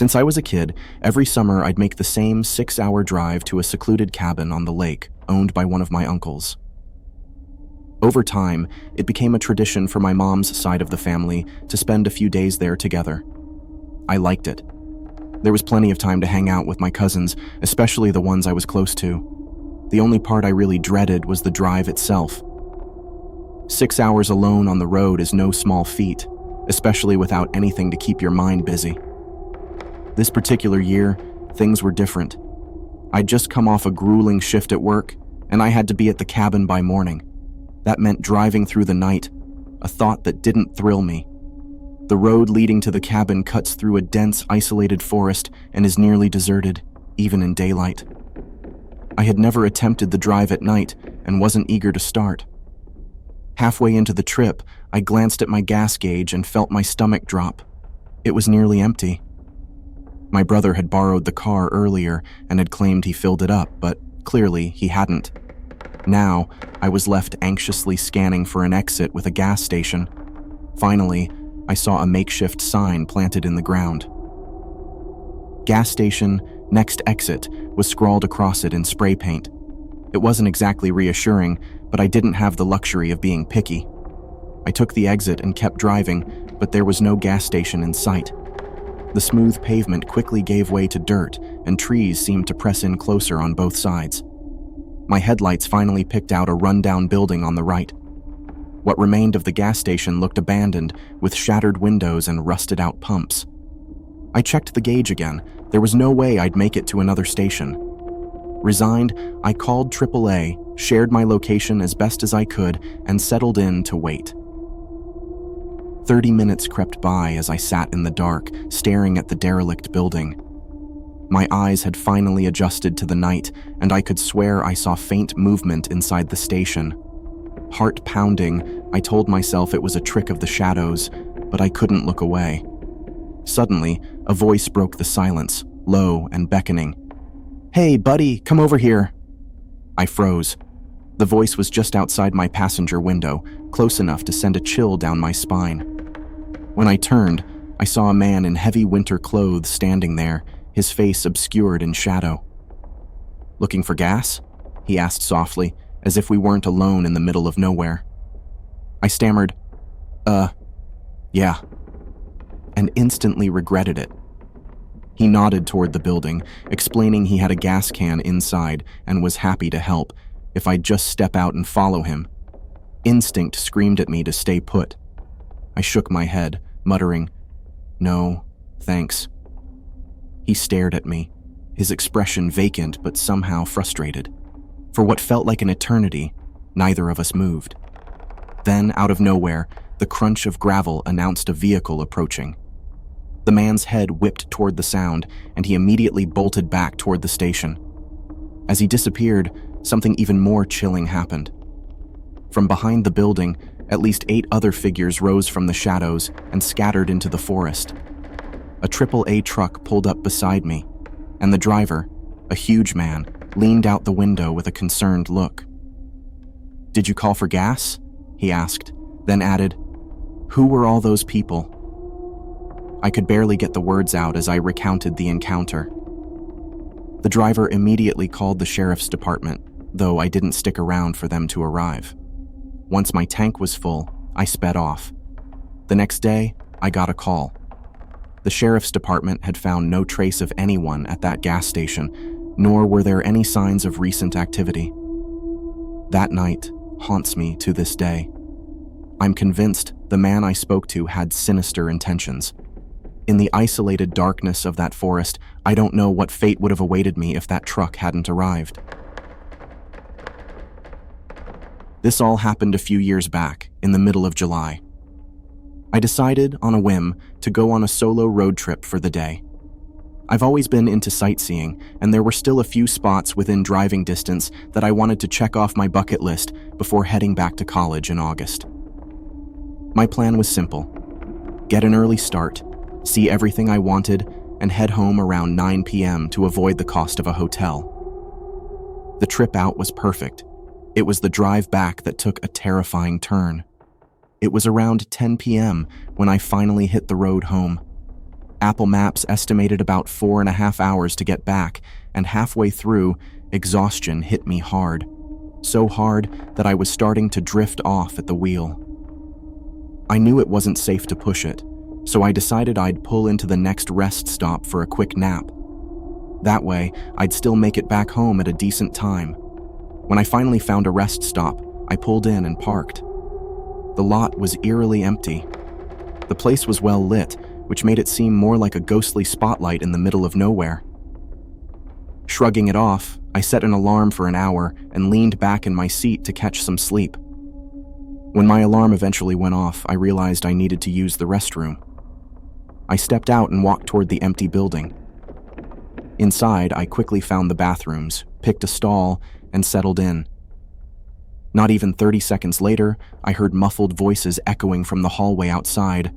Since I was a kid, every summer I'd make the same 6-hour drive to a secluded cabin on the lake owned by one of my uncles. Over time, it became a tradition for my mom's side of the family to spend a few days there together. I liked it. There was plenty of time to hang out with my cousins, especially the ones I was close to. The only part I really dreaded was the drive itself. 6 hours alone on the road is no small feat, especially without anything to keep your mind busy. This particular year, things were different. I'd just come off a grueling shift at work, and I had to be at the cabin by morning. That meant driving through the night, a thought that didn't thrill me. The road leading to the cabin cuts through a dense, isolated forest and is nearly deserted, even in daylight. I had never attempted the drive at night and wasn't eager to start. Halfway into the trip, I glanced at my gas gauge and felt my stomach drop. It was nearly empty. My brother had borrowed the car earlier and had claimed he filled it up, but clearly he hadn't. Now, I was left anxiously scanning for an exit with a gas station. Finally, I saw a makeshift sign planted in the ground. Gas station, next exit, was scrawled across it in spray paint. It wasn't exactly reassuring, but I didn't have the luxury of being picky. I took the exit and kept driving, but there was no gas station in sight. The smooth pavement quickly gave way to dirt, and trees seemed to press in closer on both sides. My headlights finally picked out a rundown building on the right. What remained of the gas station looked abandoned, with shattered windows and rusted-out pumps. I checked the gauge again. There was no way I'd make it to another station. Resigned, I called AAA, shared my location as best as I could, and settled in to wait. 30 minutes crept by as I sat in the dark, staring at the derelict building. My eyes had finally adjusted to the night, and I could swear I saw faint movement inside the station. Heart pounding, I told myself it was a trick of the shadows, but I couldn't look away. Suddenly, a voice broke the silence, low and beckoning. "Hey, buddy, come over here." I froze. The voice was just outside my passenger window, close enough to send a chill down my spine. When I turned, I saw a man in heavy winter clothes standing there, his face obscured in shadow. "Looking for gas?" he asked softly, as if we weren't alone in the middle of nowhere. I stammered, yeah, and instantly regretted it. He nodded toward the building, explaining he had a gas can inside and was happy to help if I'd just step out and follow him. Instinct screamed at me to stay put. I shook my head, muttering, "No, thanks." He stared at me, his expression vacant but somehow frustrated. For what felt like an eternity, neither of us moved. Then, out of nowhere, the crunch of gravel announced a vehicle approaching. The man's head whipped toward the sound, and he immediately bolted back toward the station. As he disappeared, something even more chilling happened. From behind the building, at least 8 other figures rose from the shadows and scattered into the forest. A AAA truck pulled up beside me, and the driver, a huge man, leaned out the window with a concerned look. "Did you call for gas?" he asked, then added, "Who were all those people?" I could barely get the words out as I recounted the encounter. The driver immediately called the sheriff's department, though I didn't stick around for them to arrive. Once my tank was full, I sped off. The next day, I got a call. The sheriff's department had found no trace of anyone at that gas station, nor were there any signs of recent activity. That night haunts me to this day. I'm convinced the man I spoke to had sinister intentions. In the isolated darkness of that forest, I don't know what fate would have awaited me if that truck hadn't arrived. This all happened a few years back, in the middle of July. I decided, on a whim, to go on a solo road trip for the day. I've always been into sightseeing, and there were still a few spots within driving distance that I wanted to check off my bucket list before heading back to college in August. My plan was simple: get an early start, see everything I wanted, and head home around 9 p.m. to avoid the cost of a hotel. The trip out was perfect. It was the drive back that took a terrifying turn. It was around 10 p.m. when I finally hit the road home. Apple Maps estimated about 4.5 hours to get back, and halfway through, exhaustion hit me hard. So hard that I was starting to drift off at the wheel. I knew it wasn't safe to push it, so I decided I'd pull into the next rest stop for a quick nap. That way, I'd still make it back home at a decent time. When I finally found a rest stop, I pulled in and parked. The lot was eerily empty. The place was well lit, which made it seem more like a ghostly spotlight in the middle of nowhere. Shrugging it off, I set an alarm for an hour and leaned back in my seat to catch some sleep. When my alarm eventually went off, I realized I needed to use the restroom. I stepped out and walked toward the empty building. Inside, I quickly found the bathrooms, picked a stall, and settled in. Not even 30 seconds later, I heard muffled voices echoing from the hallway outside.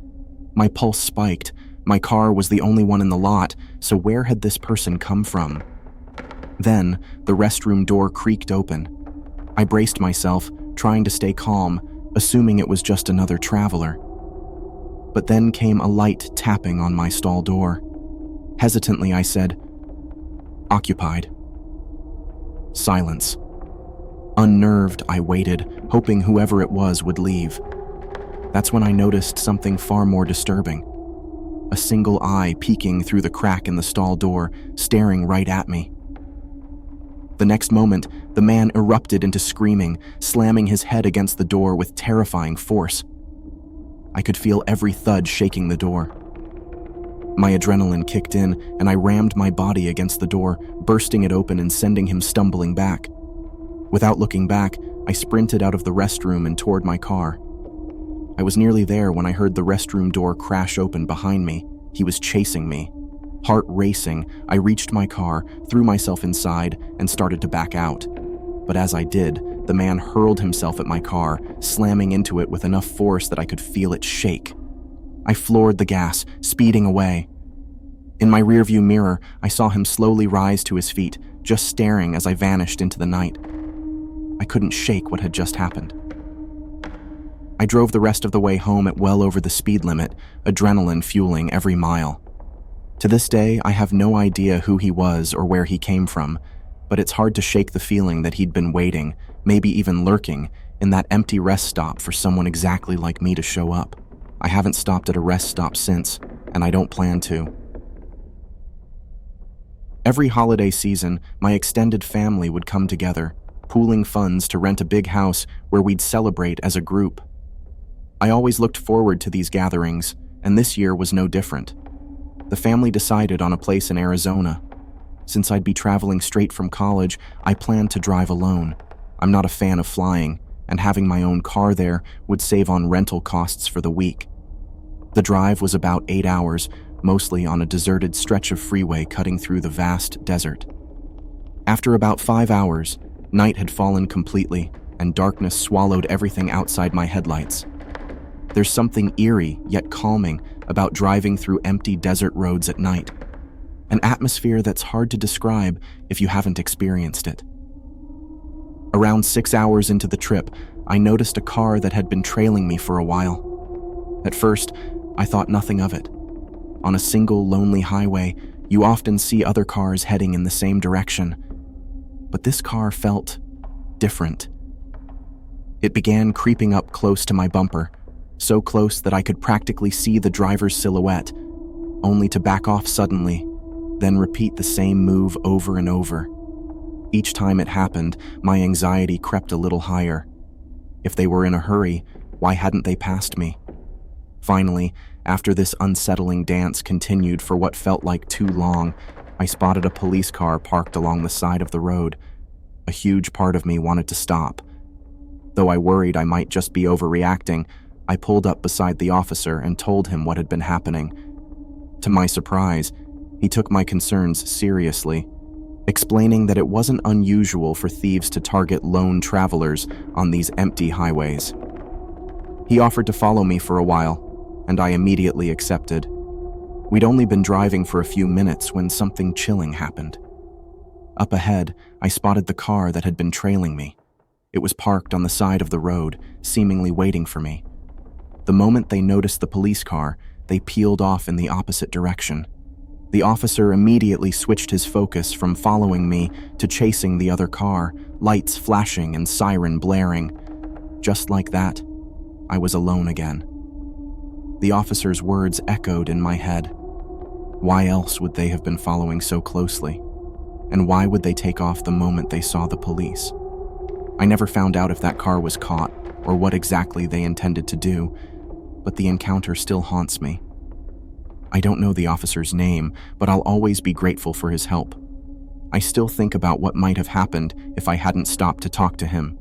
My pulse spiked. My car was the only one in the lot, so where had this person come from? Then, the restroom door creaked open. I braced myself, trying to stay calm, assuming it was just another traveler. But then came a light tapping on my stall door. Hesitantly, I said, "Occupied." Silence. Unnerved, I waited, hoping whoever it was would leave. That's when I noticed something far more disturbing. A single eye peeking through the crack in the stall door, staring right at me. The next moment, the man erupted into screaming, slamming his head against the door with terrifying force. I could feel every thud shaking the door. My adrenaline kicked in, and I rammed my body against the door, bursting it open and sending him stumbling back. Without looking back, I sprinted out of the restroom and toward my car. I was nearly there when I heard the restroom door crash open behind me. He was chasing me. Heart racing, I reached my car, threw myself inside, and started to back out. But as I did, the man hurled himself at my car, slamming into it with enough force that I could feel it shake. I floored the gas, speeding away. In my rearview mirror, I saw him slowly rise to his feet, just staring as I vanished into the night. I couldn't shake what had just happened. I drove the rest of the way home at well over the speed limit, adrenaline fueling every mile. To this day, I have no idea who he was or where he came from, but it's hard to shake the feeling that he'd been waiting, maybe even lurking, in that empty rest stop for someone exactly like me to show up. I haven't stopped at a rest stop since, and I don't plan to. Every holiday season, my extended family would come together, pooling funds to rent a big house where we'd celebrate as a group. I always looked forward to these gatherings, and this year was no different. The family decided on a place in Arizona. Since I'd be traveling straight from college, I planned to drive alone. I'm not a fan of flying, and having my own car there would save on rental costs for the week. The drive was about 8 hours, mostly on a deserted stretch of freeway cutting through the vast desert. After about 5 hours, night had fallen completely, and darkness swallowed everything outside my headlights. There's something eerie yet calming about driving through empty desert roads at night. An atmosphere that's hard to describe if you haven't experienced it. Around 6 hours into the trip, I noticed a car that had been trailing me for a while. At first, I thought nothing of it. On a single lonely highway, you often see other cars heading in the same direction. But this car felt different. It began creeping up close to my bumper, so close that I could practically see the driver's silhouette, only to back off suddenly, then repeat the same move over and over. Each time it happened, my anxiety crept a little higher. If they were in a hurry, why hadn't they passed me? Finally, after this unsettling dance continued for what felt like too long, I spotted a police car parked along the side of the road. A huge part of me wanted to stop. Though I worried I might just be overreacting, I pulled up beside the officer and told him what had been happening. To my surprise, he took my concerns seriously, explaining that it wasn't unusual for thieves to target lone travelers on these empty highways. He offered to follow me for a while, and I immediately accepted. We'd only been driving for a few minutes when something chilling happened. Up ahead, I spotted the car that had been trailing me. It was parked on the side of the road, seemingly waiting for me. The moment they noticed the police car, they peeled off in the opposite direction. The officer immediately switched his focus from following me to chasing the other car, lights flashing and siren blaring. Just like that, I was alone again. The officer's words echoed in my head. Why else would they have been following so closely? And why would they take off the moment they saw the police? I never found out if that car was caught or what exactly they intended to do, but the encounter still haunts me. I don't know the officer's name, but I'll always be grateful for his help. I still think about what might have happened if I hadn't stopped to talk to him.